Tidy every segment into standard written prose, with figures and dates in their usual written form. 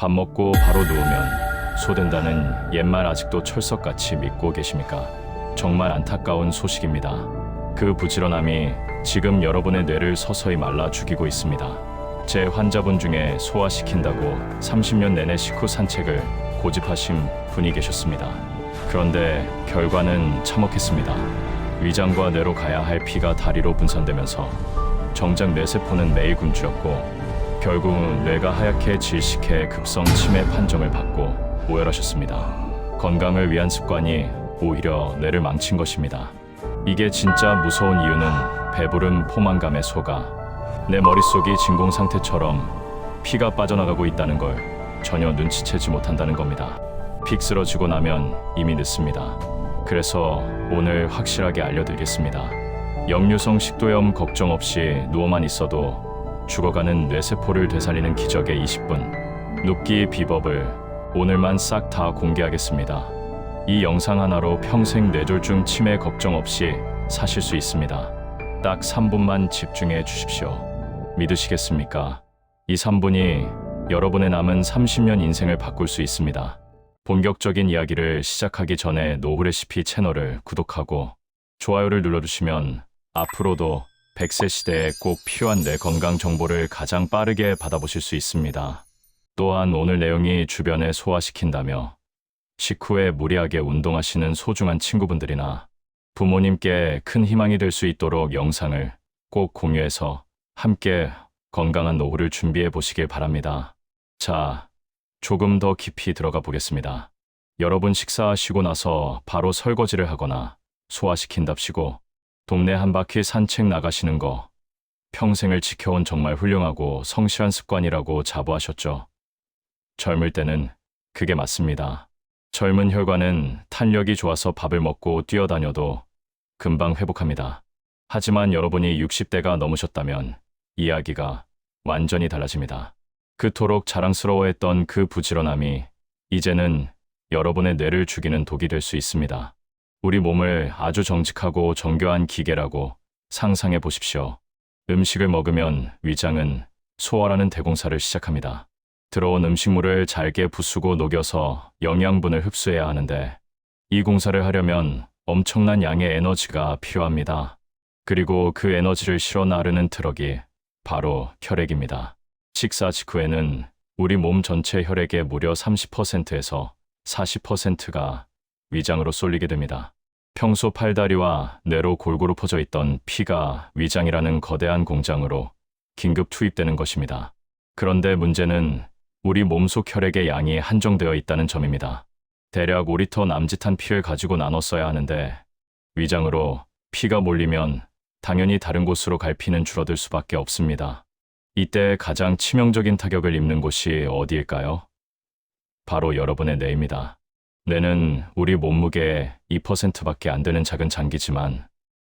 밥 먹고 바로 누우면 소된다는 옛말 아직도 철석같이 믿고 계십니까? 정말 안타까운 소식입니다. 그 부지런함이 지금 여러분의 뇌를 서서히 말라 죽이고 있습니다. 제 환자분 중에 소화시킨다고 30년 내내 식후 산책을 고집하신 분이 계셨습니다. 그런데 결과는 참혹했습니다. 위장과 뇌로 가야 할 피가 다리로 분산되면서 정작 뇌세포는 매일 굶주렸고 결국 뇌가 하얗게 질식해 급성 치매 판정을 받고 오열하셨습니다. 건강을 위한 습관이 오히려 뇌를 망친 것입니다. 이게 진짜 무서운 이유는 배부른 포만감에 속아 내 머릿속이 진공 상태처럼 피가 빠져나가고 있다는 걸 전혀 눈치채지 못한다는 겁니다. 픽 쓰러지고 나면 이미 늦습니다. 그래서 오늘 확실하게 알려드리겠습니다. 역류성 식도염 걱정 없이 누워만 있어도 죽어가는 뇌세포를 되살리는 기적의 20분 눕기 비법을 오늘만 싹 다 공개하겠습니다. 이 영상 하나로 평생 뇌졸중 치매 걱정 없이 사실 수 있습니다. 딱 3분만 집중해 주십시오. 믿으시겠습니까? 이 3분이 여러분의 남은 30년 인생을 바꿀 수 있습니다. 본격적인 이야기를 시작하기 전에 노후레시피 채널을 구독하고 좋아요를 눌러주시면 앞으로도 100세 시대에 꼭 필요한 뇌 건강 정보를 가장 빠르게 받아보실 수 있습니다. 또한 오늘 내용이 주변에 소화시킨다며 식후에 무리하게 운동하시는 소중한 친구분들이나 부모님께 큰 희망이 될 수 있도록 영상을 꼭 공유해서 함께 건강한 노후를 준비해 보시길 바랍니다. 자, 조금 더 깊이 들어가 보겠습니다. 여러분 식사하시고 나서 바로 설거지를 하거나 소화시킨답시고 동네 한 바퀴 산책 나가시는 거 평생을 지켜온 정말 훌륭하고 성실한 습관이라고 자부하셨죠. 젊을 때는 그게 맞습니다. 젊은 혈관은 탄력이 좋아서 밥을 먹고 뛰어다녀도 금방 회복합니다. 하지만 여러분이 60대가 넘으셨다면 이야기가 완전히 달라집니다. 그토록 자랑스러워했던 그 부지런함이 이제는 여러분의 뇌를 죽이는 독이 될 수 있습니다. 우리 몸을 아주 정직하고 정교한 기계라고 상상해 보십시오. 음식을 먹으면 위장은 소화라는 대공사를 시작합니다. 들어온 음식물을 잘게 부수고 녹여서 영양분을 흡수해야 하는데 이 공사를 하려면 엄청난 양의 에너지가 필요합니다. 그리고 그 에너지를 실어 나르는 트럭이 바로 혈액입니다. 식사 직후에는 우리 몸 전체 혈액의 무려 30%에서 40%가 위장으로 쏠리게 됩니다. 평소 팔다리와 뇌로 골고루 퍼져 있던 피가 위장이라는 거대한 공장으로 긴급 투입되는 것입니다. 그런데 문제는 우리 몸속 혈액의 양이 한정되어 있다는 점입니다. 대략 5리터 남짓한 피를 가지고 나눠 써야 하는데 위장으로 피가 몰리면 당연히 다른 곳으로 갈 피는 줄어들 수밖에 없습니다. 이때 가장 치명적인 타격을 입는 곳이 어디일까요? 바로 여러분의 뇌입니다. 뇌는 우리 몸무게의 2%밖에 안 되는 작은 장기지만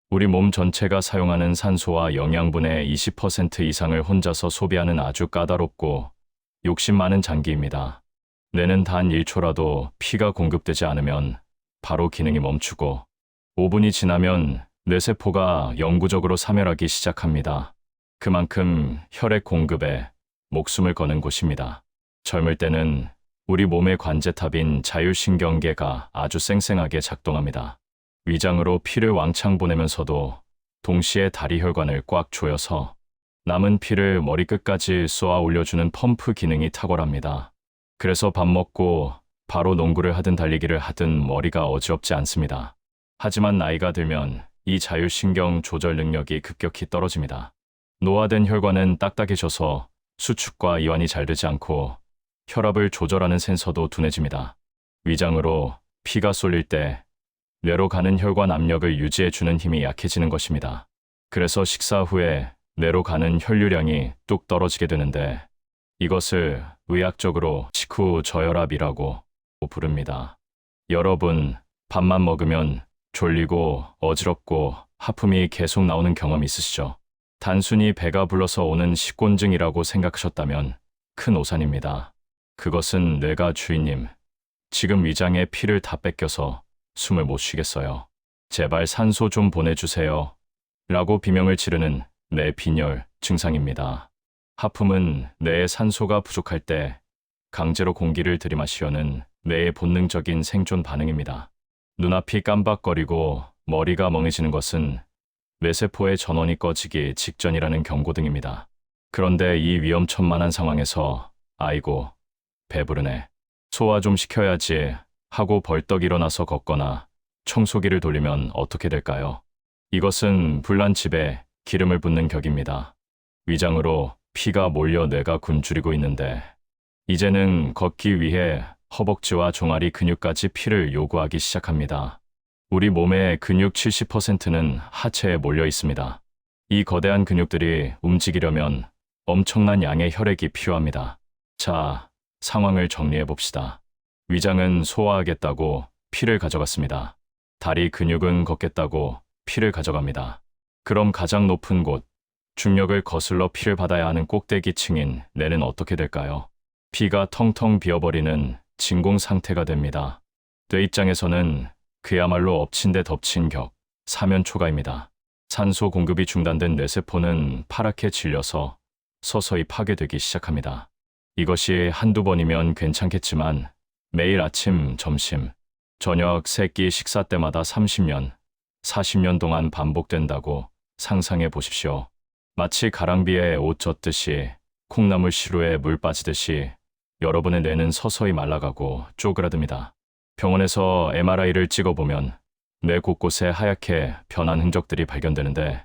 우리 몸 전체가 사용하는 산소와 영양분의 20% 이상을 혼자서 소비하는 아주 까다롭고 욕심 많은 장기입니다. 뇌는 단 1초라도 피가 공급되지 않으면 바로 기능이 멈추고 5분이 지나면 뇌세포가 영구적으로 사멸하기 시작합니다. 그만큼 혈액 공급에 목숨을 거는 곳입니다. 젊을 때는 우리 몸의 관제탑인 자율신경계가 아주 쌩쌩하게 작동합니다. 위장으로 피를 왕창 보내면서도 동시에 다리 혈관을 꽉 조여서 남은 피를 머리끝까지 쏘아 올려주는 펌프 기능이 탁월합니다. 그래서 밥 먹고 바로 농구를 하든 달리기를 하든 머리가 어지럽지 않습니다. 하지만 나이가 들면 이 자율신경 조절 능력이 급격히 떨어집니다. 노화된 혈관은 딱딱해져서 수축과 이완이 잘 되지 않고 혈압을 조절하는 센서도 둔해집니다. 위장으로 피가 쏠릴 때 뇌로 가는 혈관 압력을 유지해주는 힘이 약해지는 것입니다. 그래서 식사 후에 뇌로 가는 혈류량이 뚝 떨어지게 되는데 이것을 의학적으로 식후 저혈압이라고 부릅니다. 여러분, 밥만 먹으면 졸리고 어지럽고 하품이 계속 나오는 경험 있으시죠? 단순히 배가 불러서 오는 식곤증이라고 생각하셨다면 큰 오산입니다. 그것은 뇌가 주인님, 지금 위장에 피를 다 뺏겨서 숨을 못 쉬겠어요. 제발 산소 좀 보내주세요. 라고 비명을 지르는 뇌빈혈 증상입니다. 하품은 뇌에 산소가 부족할 때 강제로 공기를 들이마시려는 뇌의 본능적인 생존 반응입니다. 눈앞이 깜박거리고 머리가 멍해지는 것은 뇌세포의 전원이 꺼지기 직전이라는 경고등입니다. 그런데 이 위험천만한 상황에서 아이고, 배부르네. 소화 좀 시켜야지 하고 벌떡 일어나서 걷거나 청소기를 돌리면 어떻게 될까요? 이것은 불난 집에 기름을 붓는 격입니다. 위장으로 피가 몰려 뇌가 굶주리고 있는데 이제는 걷기 위해 허벅지와 종아리 근육까지 피를 요구하기 시작합니다. 우리 몸의 근육 70%는 하체에 몰려 있습니다. 이 거대한 근육들이 움직이려면 엄청난 양의 혈액이 필요합니다. 자, 상황을 정리해 봅시다. 위장은 소화하겠다고 피를 가져갔습니다. 다리 근육은 걷겠다고 피를 가져갑니다. 그럼 가장 높은 곳, 중력을 거슬러 피를 받아야 하는 꼭대기층인 뇌는 어떻게 될까요? 피가 텅텅 비어버리는 진공 상태가 됩니다. 뇌 입장에서는 그야말로 엎친 데 덮친 격, 사면초가입니다. 산소 공급이 중단된 뇌세포는 파랗게 질려서 서서히 파괴되기 시작합니다. 이것이 한두 번이면 괜찮겠지만 매일 아침, 점심, 저녁, 새끼 식사 때마다 30년, 40년 동안 반복된다고 상상해 보십시오. 마치 가랑비에 옷 젖듯이 콩나물 시루에 물 빠지듯이 여러분의 뇌는 서서히 말라가고 쪼그라듭니다. 병원에서 MRI를 찍어보면 뇌 곳곳에 하얗게 변한 흔적들이 발견되는데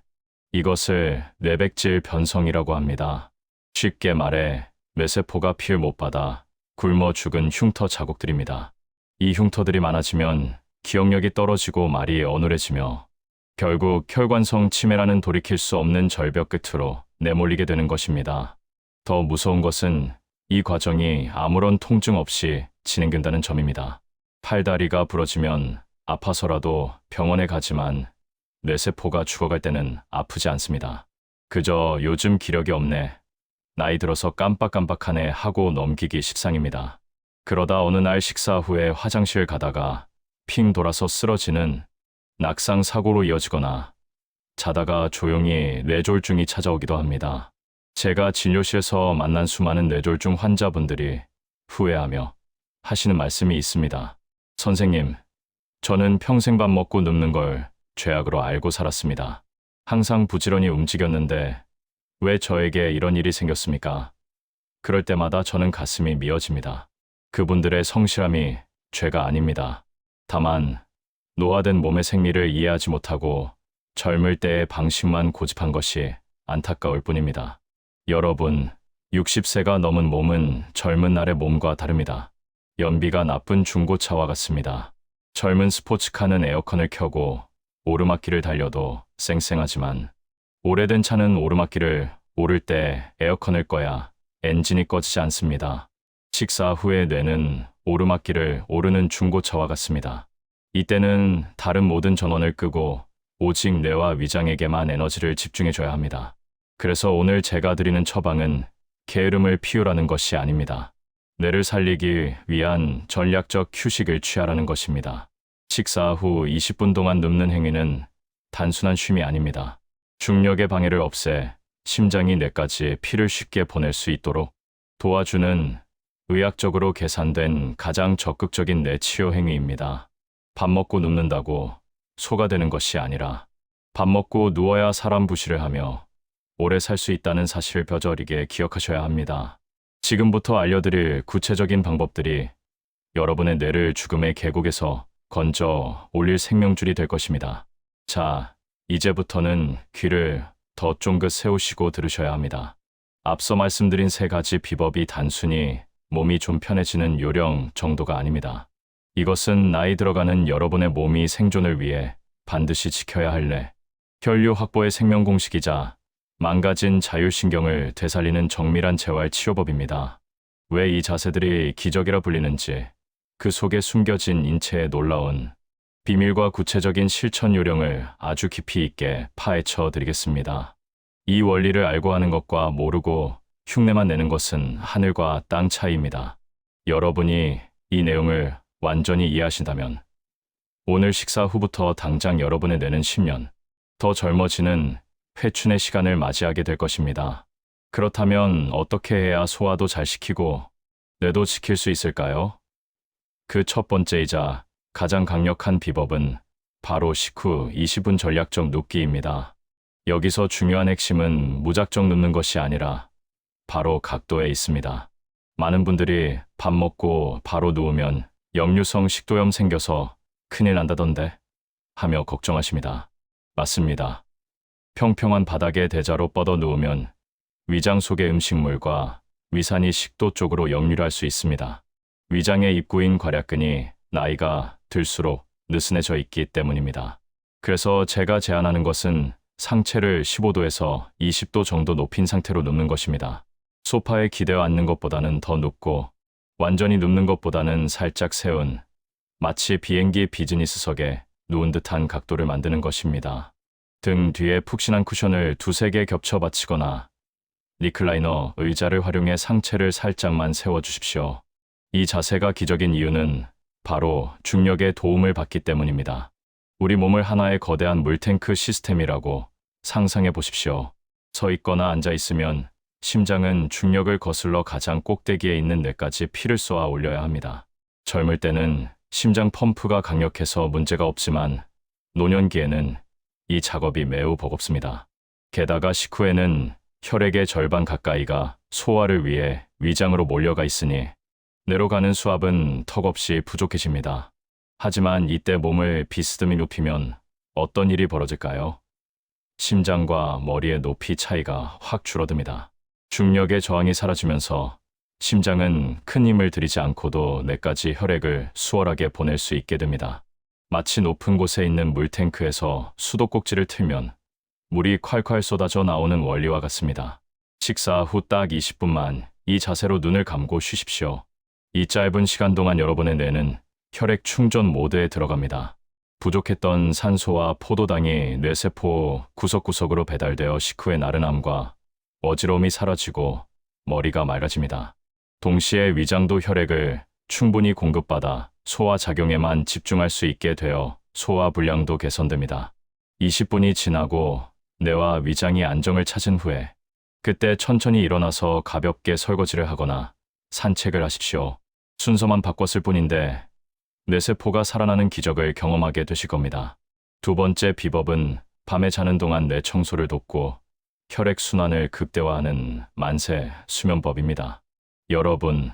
이것을 뇌백질 변성이라고 합니다. 쉽게 말해 뇌세포가 피를 못 받아 굶어 죽은 흉터 자국들입니다. 이 흉터들이 많아지면 기억력이 떨어지고 말이 어눌해지며 결국 혈관성 치매라는 돌이킬 수 없는 절벽 끝으로 내몰리게 되는 것입니다. 더 무서운 것은 이 과정이 아무런 통증 없이 진행된다는 점입니다. 팔다리가 부러지면 아파서라도 병원에 가지만 뇌세포가 죽어갈 때는 아프지 않습니다. 그저 요즘 기력이 없네, 나이 들어서 깜빡깜빡하네 하고 넘기기 십상입니다. 그러다 어느 날 식사 후에 화장실 가다가 핑 돌아서 쓰러지는 낙상 사고로 이어지거나 자다가 조용히 뇌졸중이 찾아오기도 합니다. 제가 진료실에서 만난 수많은 뇌졸중 환자분들이 후회하며 하시는 말씀이 있습니다. 선생님, 저는 평생 밥 먹고 눕는 걸 죄악으로 알고 살았습니다. 항상 부지런히 움직였는데 왜 저에게 이런 일이 생겼습니까? 그럴 때마다 저는 가슴이 미어집니다. 그분들의 성실함이 죄가 아닙니다. 다만 노화된 몸의 생리를 이해하지 못하고 젊을 때의 방식만 고집한 것이 안타까울 뿐입니다. 여러분, 60세가 넘은 몸은 젊은 날의 몸과 다릅니다. 연비가 나쁜 중고차와 같습니다. 젊은 스포츠카는 에어컨을 켜고 오르막길을 달려도 쌩쌩하지만 오래된 차는 오르막길을 오를 때 에어컨을 꺼야 엔진이 꺼지지 않습니다. 식사 후에 뇌는 오르막길을 오르는 중고차와 같습니다. 이때는 다른 모든 전원을 끄고 오직 뇌와 위장에게만 에너지를 집중해줘야 합니다. 그래서 오늘 제가 드리는 처방은 게으름을 피우라는 것이 아닙니다. 뇌를 살리기 위한 전략적 휴식을 취하라는 것입니다. 식사 후 20분 동안 눕는 행위는 단순한 쉼이 아닙니다. 중력의 방해를 없애 심장이 뇌까지 피를 쉽게 보낼 수 있도록 도와주는 의학적으로 계산된 가장 적극적인 뇌치유 행위입니다. 밥 먹고 눕는다고 소가 되는 것이 아니라 밥 먹고 누워야 사람 부시를 하며 오래 살 수 있다는 사실을 뼈저리게 기억하셔야 합니다. 지금부터 알려드릴 구체적인 방법들이 여러분의 뇌를 죽음의 계곡에서 건져 올릴 생명줄이 될 것입니다. 자, 이제부터는 귀를 더 쫑긋 세우시고 들으셔야 합니다. 앞서 말씀드린 세 가지 비법이 단순히 몸이 좀 편해지는 요령 정도가 아닙니다. 이것은 나이 들어가는 여러분의 몸이 생존을 위해 반드시 지켜야 할 뇌, 혈류 확보의 생명 공식이자 망가진 자율신경을 되살리는 정밀한 재활 치료법입니다. 왜 이 자세들이 기적이라 불리는지 그 속에 숨겨진 인체의 놀라운 비밀과 구체적인 실천 요령을 아주 깊이 있게 파헤쳐 드리겠습니다. 이 원리를 알고 하는 것과 모르고 흉내만 내는 것은 하늘과 땅 차이입니다. 여러분이 이 내용을 완전히 이해하신다면 오늘 식사 후부터 당장 여러분의 뇌는 10년 더 젊어지는 회춘의 시간을 맞이하게 될 것입니다. 그렇다면 어떻게 해야 소화도 잘 시키고 뇌도 지킬 수 있을까요? 그 첫 번째이자 가장 강력한 비법은 바로 식후 20분 전략적 눕기입니다. 여기서 중요한 핵심은 무작정 눕는 것이 아니라 바로 각도에 있습니다. 많은 분들이 밥 먹고 바로 누우면 역류성 식도염 생겨서 큰일 난다던데 하며 걱정하십니다. 맞습니다. 평평한 바닥에 대자로 뻗어 누우면 위장 속의 음식물과 위산이 식도 쪽으로 역류할 수 있습니다. 위장의 입구인 괄약근이 나이가 들수록 느슨해져 있기 때문입니다. 그래서 제가 제안하는 것은 상체를 15도에서 20도 정도 높인 상태로 눕는 것입니다. 소파에 기대어 앉는 것보다는 더 눕고 완전히 눕는 것보다는 살짝 세운 마치 비행기 비즈니스석에 누운 듯한 각도를 만드는 것입니다. 등 뒤에 푹신한 쿠션을 두세 개 겹쳐 받치거나 리클라이너 의자를 활용해 상체를 살짝만 세워주십시오. 이 자세가 기적인 이유는 바로 중력의 도움을 받기 때문입니다. 우리 몸을 하나의 거대한 물탱크 시스템이라고 상상해 보십시오. 서 있거나 앉아 있으면 심장은 중력을 거슬러 가장 꼭대기에 있는 뇌까지 피를 쏘아 올려야 합니다. 젊을 때는 심장 펌프가 강력해서 문제가 없지만 노년기에는 이 작업이 매우 버겁습니다. 게다가 식후에는 혈액의 절반 가까이가 소화를 위해 위장으로 몰려가 있으니 뇌로 가는 수압은 턱없이 부족해집니다. 하지만 이때 몸을 비스듬히 눕히면 어떤 일이 벌어질까요? 심장과 머리의 높이 차이가 확 줄어듭니다. 중력의 저항이 사라지면서 심장은 큰 힘을 들이지 않고도 뇌까지 혈액을 수월하게 보낼 수 있게 됩니다. 마치 높은 곳에 있는 물탱크에서 수도꼭지를 틀면 물이 콸콸 쏟아져 나오는 원리와 같습니다. 식사 후 딱 20분만 이 자세로 눈을 감고 쉬십시오. 이 짧은 시간 동안 여러분의 뇌는 혈액 충전 모드에 들어갑니다. 부족했던 산소와 포도당이 뇌세포 구석구석으로 배달되어 식후의 나른함과 어지러움이 사라지고 머리가 맑아집니다. 동시에 위장도 혈액을 충분히 공급받아 소화 작용에만 집중할 수 있게 되어 소화 불량도 개선됩니다. 20분이 지나고 뇌와 위장이 안정을 찾은 후에 그때 천천히 일어나서 가볍게 설거지를 하거나 산책을 하십시오. 순서만 바꿨을 뿐인데 뇌세포가 살아나는 기적을 경험하게 되실 겁니다. 두 번째 비법은 밤에 자는 동안 뇌 청소를 돕고 혈액 순환을 극대화하는 만세 수면법입니다. 여러분,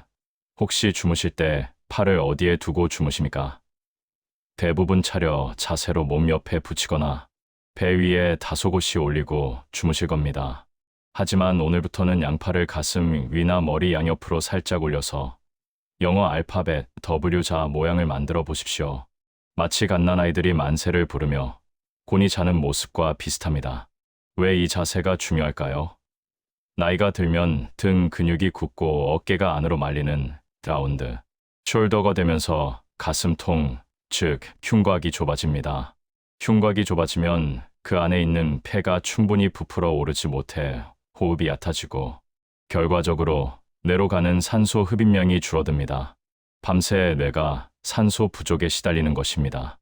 혹시 주무실 때 팔을 어디에 두고 주무십니까? 대부분 차려 자세로 몸 옆에 붙이거나 배 위에 다소곳이 올리고 주무실 겁니다. 하지만 오늘부터는 양팔을 가슴 위나 머리 양옆으로 살짝 올려서 영어 알파벳 W자 모양을 만들어 보십시오. 마치 갓난아이들이 만세를 부르며 곤히 자는 모습과 비슷합니다. 왜 이 자세가 중요할까요? 나이가 들면 등 근육이 굳고 어깨가 안으로 말리는 라운드, 숄더가 되면서 가슴통, 즉 흉곽이 좁아집니다. 흉곽이 좁아지면 그 안에 있는 폐가 충분히 부풀어 오르지 못해 호흡이 얕아지고 결과적으로 뇌로 가는 산소 흡입량이 줄어듭니다. 밤새 뇌가 산소 부족에 시달리는 것입니다.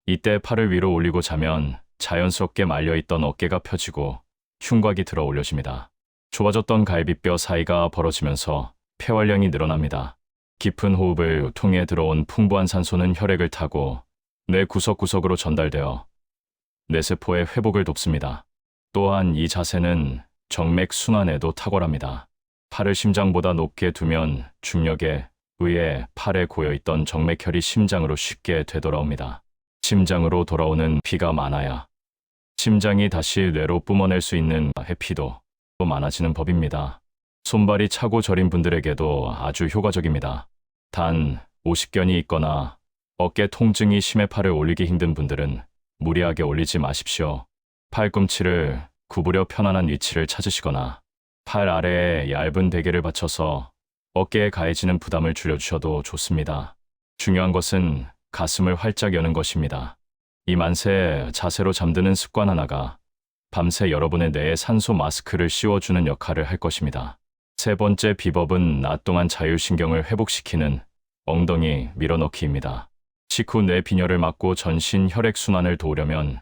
이때 팔을 위로 올리고 자면 자연스럽게 말려있던 어깨가 펴지고 흉곽이 들어 올려집니다. 좁아졌던 갈비뼈 사이가 벌어지면서 폐활량이 늘어납니다. 깊은 호흡을 통해 들어온 풍부한 산소는 혈액을 타고 뇌 구석구석으로 전달되어 뇌세포의 회복을 돕습니다. 또한 이 자세는 정맥 순환에도 탁월합니다. 팔을 심장보다 높게 두면 중력에 의해 팔에 고여있던 정맥혈이 심장으로 쉽게 되돌아옵니다. 심장으로 돌아오는 피가 많아야 심장이 다시 뇌로 뿜어낼 수 있는 해피도 또 많아지는 법입니다. 손발이 차고 저린 분들에게도 아주 효과적입니다. 단 50견이 있거나 어깨 통증이 심해 팔을 올리기 힘든 분들은 무리하게 올리지 마십시오. 팔꿈치를 구부려 편안한 위치를 찾으시거나 팔 아래에 얇은 베개를 받쳐서 어깨에 가해지는 부담을 줄여주셔도 좋습니다. 중요한 것은 가슴을 활짝 여는 것입니다. 이 만세 자세로 잠드는 습관 하나가 밤새 여러분의 뇌에 산소 마스크를 씌워주는 역할을 할 것입니다. 세 번째 비법은 낮 동안 자율신경을 회복시키는 엉덩이 밀어넣기입니다. 식후 뇌 빈혈을 막고 전신 혈액순환을 도우려면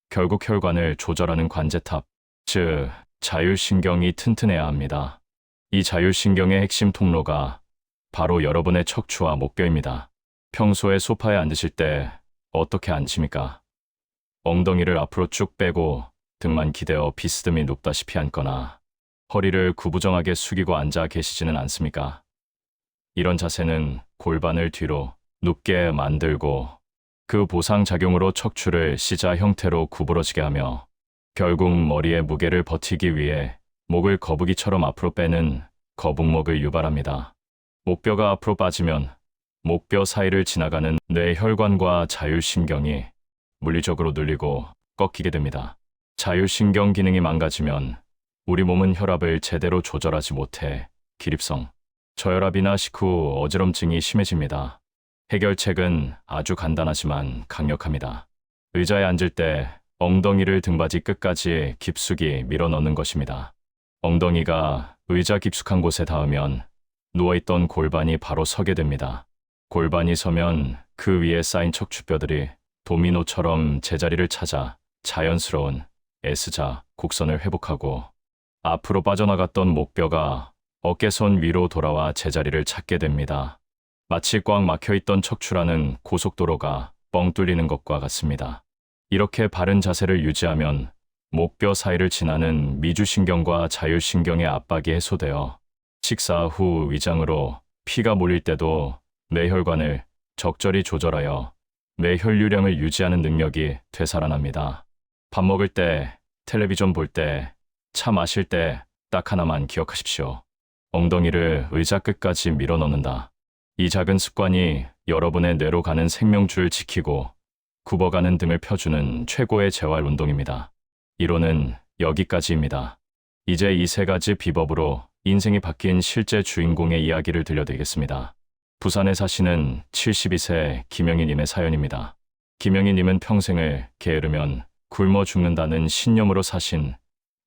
결국 혈관을 조절하는 관제탑, 즉 자율신경이 튼튼해야 합니다. 이 자율신경의 핵심 통로가 바로 여러분의 척추와 목뼈입니다. 평소에 소파에 앉으실 때 어떻게 앉습니까? 엉덩이를 앞으로 쭉 빼고 등만 기대어 비스듬히 눕다시피 앉거나 허리를 구부정하게 숙이고 앉아 계시지는 않습니까? 이런 자세는 골반을 뒤로 눕게 만들고 그 보상작용으로 척추를 C자 형태로 구부러지게 하며 결국 머리의 무게를 버티기 위해 목을 거북이처럼 앞으로 빼는 거북목을 유발합니다. 목뼈가 앞으로 빠지면 목뼈 사이를 지나가는 뇌혈관과 자율신경이 물리적으로 눌리고 꺾이게 됩니다. 자율신경 기능이 망가지면 우리 몸은 혈압을 제대로 조절하지 못해 기립성, 저혈압이나 식후 어지럼증이 심해집니다. 해결책은 아주 간단하지만 강력합니다. 의자에 앉을 때 엉덩이를 등받이 끝까지 깊숙이 밀어 넣는 것입니다. 엉덩이가 의자 깊숙한 곳에 닿으면 누워있던 골반이 바로 서게 됩니다. 골반이 서면 그 위에 쌓인 척추뼈들이 도미노처럼 제자리를 찾아 자연스러운 S자 곡선을 회복하고 앞으로 빠져나갔던 목뼈가 어깨선 위로 돌아와 제자리를 찾게 됩니다. 마치 꽉 막혀있던 척추라는 고속도로가 뻥 뚫리는 것과 같습니다. 이렇게 바른 자세를 유지하면 목뼈 사이를 지나는 미주신경과 자율신경의 압박이 해소되어 식사 후 위장으로 피가 몰릴 때도 뇌혈관을 적절히 조절하여 뇌혈류량을 유지하는 능력이 되살아납니다. 밥 먹을 때, 텔레비전 볼 때, 차 마실 때 딱 하나만 기억하십시오. 엉덩이를 의자 끝까지 밀어 넣는다. 이 작은 습관이 여러분의 뇌로 가는 생명줄을 지키고 굽어가는 등을 펴주는 최고의 재활 운동입니다. 이론은 여기까지입니다. 이제 이 세 가지 비법으로 인생이 바뀐 실제 주인공의 이야기를 들려드리겠습니다. 부산에 사시는 72세 김영희님의 사연입니다. 김영희님은 평생을 게으르면 굶어 죽는다는 신념으로 사신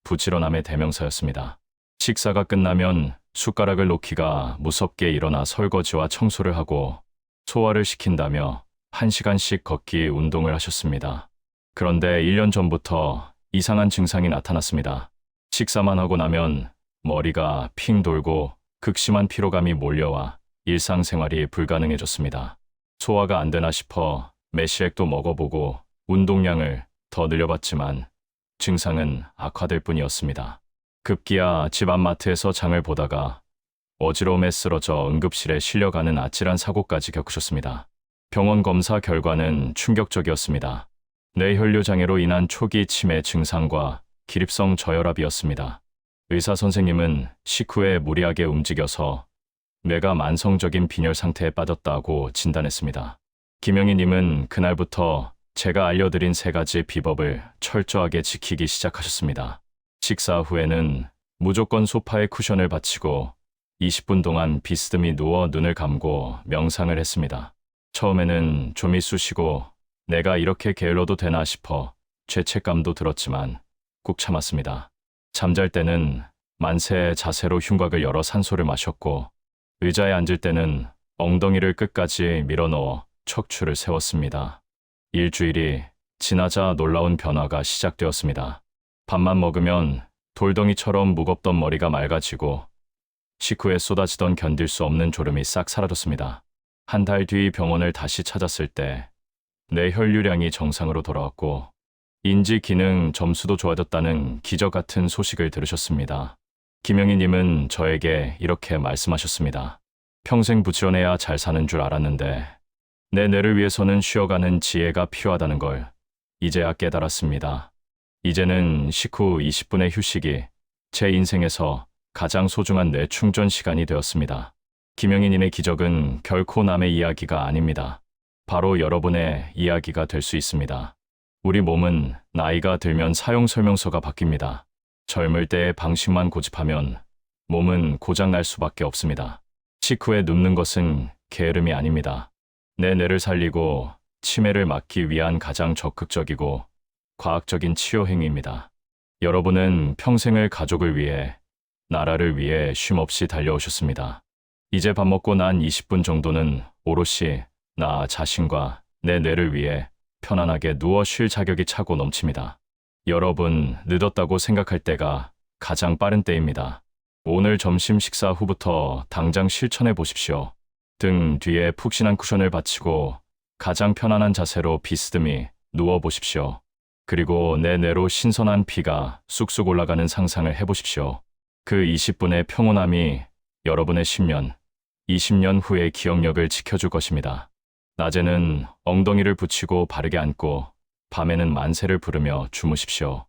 부지런함의 대명사였습니다. 식사가 끝나면 숟가락을 놓기가 무섭게 일어나 설거지와 청소를 하고 소화를 시킨다며 1시간씩 걷기 운동을 하셨습니다. 그런데 1년 전부터 이상한 증상이 나타났습니다. 식사만 하고 나면 머리가 핑 돌고 극심한 피로감이 몰려와 일상생활이 불가능해졌습니다. 소화가 안 되나 싶어 매실액도 먹어보고 운동량을 더 늘려봤지만 증상은 악화될 뿐이었습니다. 급기야 집 앞마트에서 장을 보다가 어지러움에 쓰러져 응급실에 실려가는 아찔한 사고까지 겪으셨습니다. 병원 검사 결과는 충격적이었습니다. 뇌혈류 장애로 인한 초기 치매 증상과 기립성 저혈압이었습니다. 의사 선생님은 식후에 무리하게 움직여서 뇌가 만성적인 빈혈 상태에 빠졌다고 진단했습니다. 김영희님은 그날부터 제가 알려드린 세 가지 비법을 철저하게 지키기 시작하셨습니다. 식사 후에는 무조건 소파에 쿠션을 받치고 20분 동안 비스듬히 누워 눈을 감고 명상을 했습니다. 처음에는 좀이 쑤시고 내가 이렇게 게을러도 되나 싶어 죄책감도 들었지만 꾹 참았습니다. 잠잘 때는 만세의 자세로 흉곽을 열어 산소를 마셨고 의자에 앉을 때는 엉덩이를 끝까지 밀어넣어 척추를 세웠습니다. 일주일이 지나자 놀라운 변화가 시작되었습니다. 밥만 먹으면 돌덩이처럼 무겁던 머리가 맑아지고 식후에 쏟아지던 견딜 수 없는 졸음이 싹 사라졌습니다. 한 달 뒤 병원을 다시 찾았을 때 뇌혈류량이 정상으로 돌아왔고 인지 기능 점수도 좋아졌다는 기적 같은 소식을 들으셨습니다. 김영희님은 저에게 이렇게 말씀하셨습니다. 평생 부지런해야 잘 사는 줄 알았는데 내 뇌를 위해서는 쉬어가는 지혜가 필요하다는 걸 이제야 깨달았습니다. 이제는 식후 20분의 휴식이 제 인생에서 가장 소중한 뇌 충전 시간이 되었습니다. 김영희님의 기적은 결코 남의 이야기가 아닙니다. 바로 여러분의 이야기가 될 수 있습니다. 우리 몸은 나이가 들면 사용 설명서가 바뀝니다. 젊을 때의 방식만 고집하면 몸은 고장날 수밖에 없습니다. 식후에 눕는 것은 게으름이 아닙니다. 내 뇌를 살리고 치매를 막기 위한 가장 적극적이고 과학적인 치료 행위입니다. 여러분은 평생을 가족을 위해, 나라를 위해 쉼없이 달려오셨습니다. 이제 밥 먹고 난 20분 정도는 오롯이 나 자신과 내 뇌를 위해 편안하게 누워 쉴 자격이 차고 넘칩니다. 여러분, 늦었다고 생각할 때가 가장 빠른 때입니다. 오늘 점심 식사 후부터 당장 실천해 보십시오. 등 뒤에 푹신한 쿠션을 받치고 가장 편안한 자세로 비스듬히 누워 보십시오. 그리고 내 뇌로 신선한 피가 쑥쑥 올라가는 상상을 해보십시오. 그 20분의 평온함이 여러분의 10년, 20년 후의 기억력을 지켜줄 것입니다. 낮에는 엉덩이를 붙이고 바르게 앉고 밤에는 만세를 부르며 주무십시오.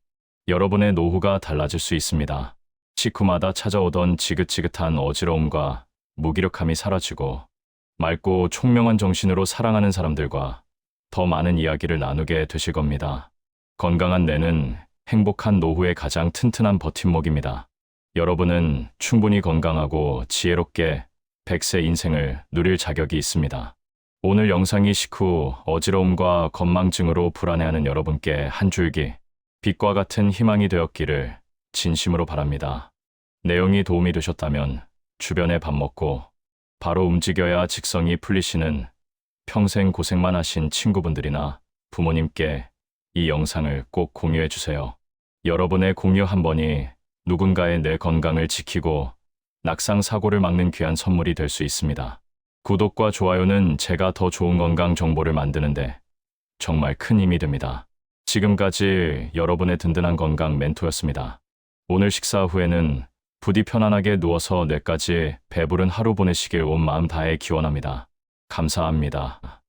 여러분의 노후가 달라질 수 있습니다. 식후마다 찾아오던 지긋지긋한 어지러움과 무기력함이 사라지고 맑고 총명한 정신으로 사랑하는 사람들과 더 많은 이야기를 나누게 되실 겁니다. 건강한 뇌는 행복한 노후의 가장 튼튼한 버팀목입니다. 여러분은 충분히 건강하고 지혜롭게 100세 인생을 누릴 자격이 있습니다. 오늘 영상이 식후 어지러움과 건망증으로 불안해하는 여러분께 한 줄기 빛과 같은 희망이 되었기를 진심으로 바랍니다. 내용이 도움이 되셨다면 주변에 밥 먹고 바로 움직여야 직성이 풀리시는 평생 고생만 하신 친구분들이나 부모님께 이 영상을 꼭 공유해 주세요. 여러분의 공유 한 번이 누군가의 뇌 건강을 지키고 낙상 사고를 막는 귀한 선물이 될 수 있습니다. 구독과 좋아요는 제가 더 좋은 건강 정보를 만드는데 정말 큰 힘이 됩니다. 지금까지 여러분의 든든한 건강 멘토였습니다. 오늘 식사 후에는 부디 편안하게 누워서 뇌까지 배부른 하루 보내시길 온 마음 다해 기원합니다. 감사합니다.